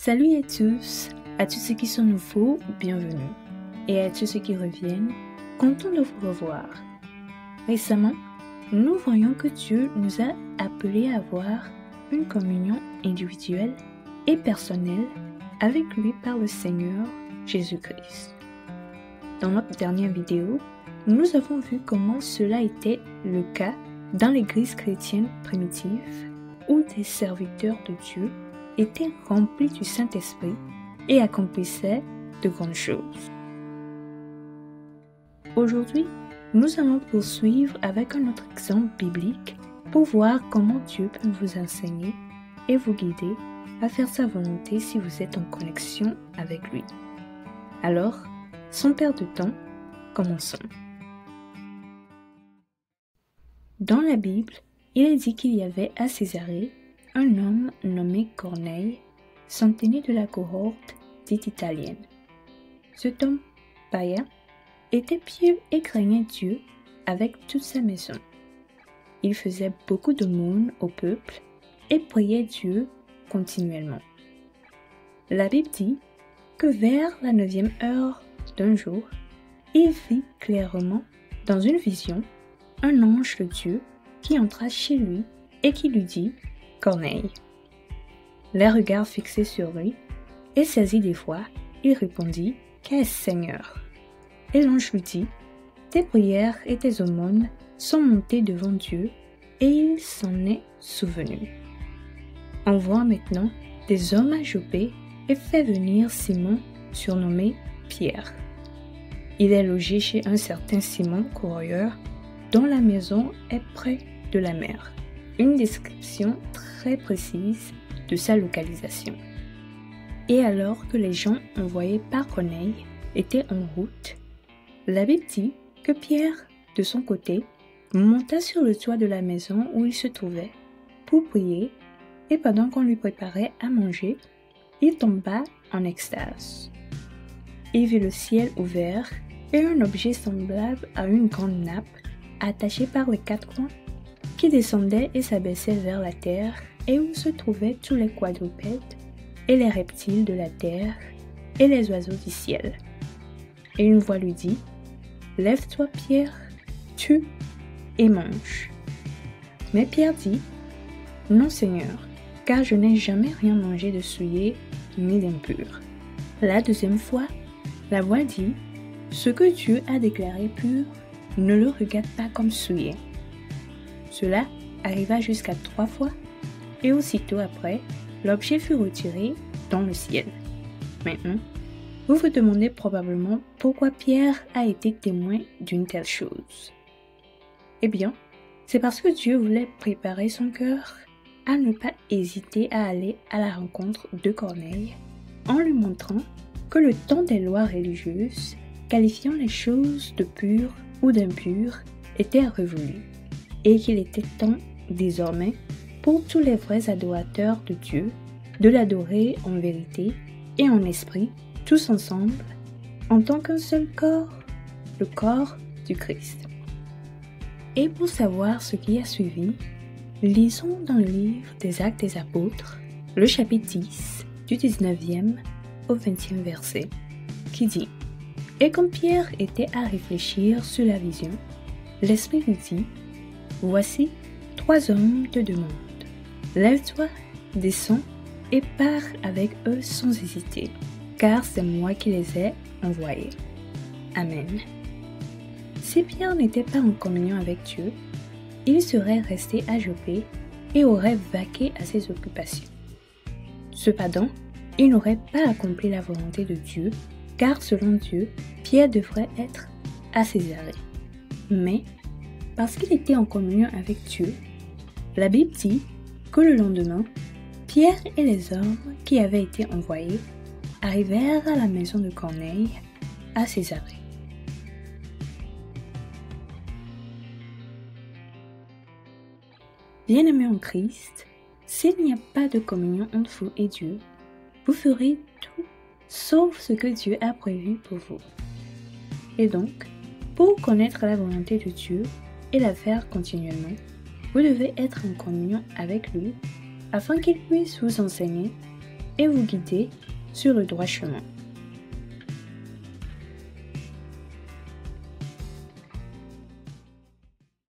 Salut à tous ceux qui sont nouveaux, bienvenue. Et à tous ceux qui reviennent, content de vous revoir. Récemment, nous voyons que Dieu nous a appelés à avoir une communion individuelle et personnelle avec lui par le Seigneur Jésus-Christ. Dans notre dernière vidéo, nous avons vu comment cela était le cas dans l'Église chrétienne primitive où des serviteurs de Dieu étaient remplis du Saint-Esprit et accomplissaient de grandes choses. Aujourd'hui, nous allons poursuivre avec un autre exemple biblique pour voir comment Dieu peut vous enseigner et vous guider à faire sa volonté si vous êtes en connexion avec lui. Alors, sans perdre de temps, commençons. Dans la Bible, il est dit qu'il y avait à Césarée un homme nommé Corneille, centenier de la cohorte dite italienne. Cet homme, païen, était pieux et craignait Dieu avec toute sa maison. Il faisait beaucoup d'aumônes au peuple et priait Dieu continuellement. La Bible dit que vers la 9e heure d'un jour, il vit clairement dans une vision un ange de Dieu qui entra chez lui et qui lui dit « Corneille ». Les regards fixés sur lui et saisi d'effroi, il répondit « Qu'est-ce, Seigneur ?» Et l'ange lui dit « Tes prières et tes aumônes sont montées devant Dieu et il s'en est souvenu. Envoie maintenant des hommes à Joppé et fais venir Simon, surnommé Pierre. Il est logé chez un certain Simon coureur dont la maison est près de la mer. » Une description très précise de sa localisation. Et alors que les gens envoyés par Corneille étaient en route, la Bible dit que Pierre, de son côté, monta sur le toit de la maison où il se trouvait pour prier et pendant qu'on lui préparait à manger, il tomba en extase. Il vit le ciel ouvert et un objet semblable à une grande nappe attachée par les quatre coins qui descendait et s'abaissait vers la terre et où se trouvaient tous les quadrupèdes et les reptiles de la terre et les oiseaux du ciel. Et une voix lui dit « Lève-toi, Pierre, tue et mange. » Mais Pierre dit « Non, Seigneur, car je n'ai jamais rien mangé de souillé ni d'impur. » La deuxième fois, la voix dit « Ce que Dieu a déclaré pur, ne le regarde pas comme souillé. » Cela arriva jusqu'à 3 fois, et aussitôt après, l'objet fut retiré dans le ciel. Maintenant, vous vous demandez probablement pourquoi Pierre a été témoin d'une telle chose. Eh bien, c'est parce que Dieu voulait préparer son cœur à ne pas hésiter à aller à la rencontre de Corneille, en lui montrant que le temps des lois religieuses, qualifiant les choses de pures ou d'impures, était révolu. Et qu'il était temps, désormais, pour tous les vrais adorateurs de Dieu, de l'adorer en vérité et en esprit, tous ensemble, en tant qu'un seul corps, le corps du Christ. Et pour savoir ce qui a suivi, lisons dans le livre des Actes des Apôtres, le chapitre 10, du 19e au 20e verset, qui dit « Et comme Pierre était à réfléchir sur la vision, l'Esprit lui dit « Voici 3 hommes te demandent. Lève-toi, descends et pars avec eux sans hésiter, car c'est moi qui les ai envoyés. » Amen. Si Pierre n'était pas en communion avec Dieu, il serait resté à Joppé et aurait vaqué à ses occupations. Cependant, il n'aurait pas accompli la volonté de Dieu, car selon Dieu, Pierre devrait être à Césarée. Mais parce qu'il était en communion avec Dieu, la Bible dit que le lendemain, Pierre et les hommes qui avaient été envoyés arrivèrent à la maison de Corneille à Césarée. Bien-aimés en Christ, s'il n'y a pas de communion entre vous et Dieu, vous ferez tout sauf ce que Dieu a prévu pour vous. Et donc, pour connaître la volonté de Dieu et la faire continuellement, vous devez être en communion avec lui afin qu'il puisse vous enseigner et vous guider sur le droit chemin.